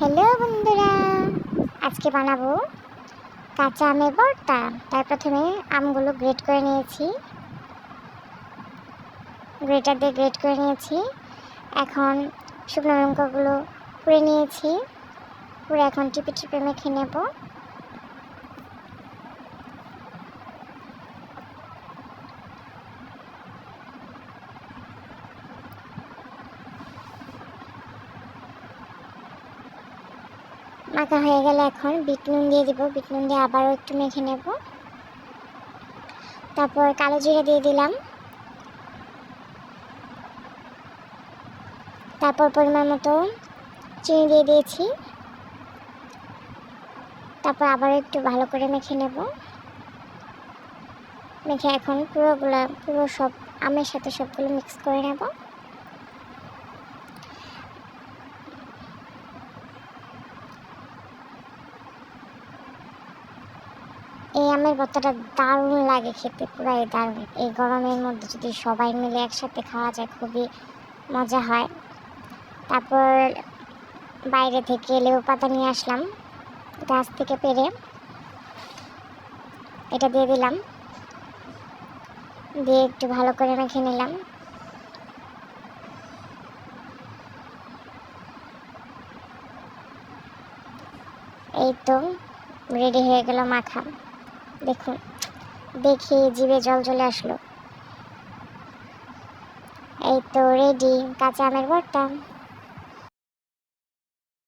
Hello বন্ধুরা, আজকে বানাবো কাঁচা আমের ভর্তা। তাই প্রথমে আমগুলো গ্রেট করে নিয়েছি, গ্রেটার দিয়ে গ্রেট করে নিয়েছি। এখন শুকনো লঙ্কাগুলো পুড়ে নিয়েছি, পুরো এখন টিপে টিপে মেখে নেব। মাখা হয়ে গেলে এখন বিট নুন দিয়ে দিব, বিট নুন দিয়ে আবারও একটু মেখে নেব। তারপর কালো জিরা দিয়ে দিলাম, তারপর পরিমাণ মতো চিনি দিয়ে দিয়েছি। তারপর আবার একটু ভালো করে মেখে নেব। মেখে এখন পুরো সব আমের সাথে সবগুলো মিক্স করে নেব। এই আমের ভর্তাটা দারুণ লাগে খেতে, পুরাই দারুণ। এই গরমের মধ্যে যদি সবাই মিলে একসাথে খাওয়া যায় খুবই মজা হয়। তারপর বাইরে থেকে লেবু পাতা নিয়ে আসলাম, গাছ থেকে পেড়ে এটা দিয়ে দিলাম, দিয়ে একটু ভালো করে মেখে নিলাম। এই তো রেডি হয়ে গেল মাখা। দেখুন, দেখে জিভে জল চলে আসলো। এই তো রেডি কাঁচা আমের ভর্তা।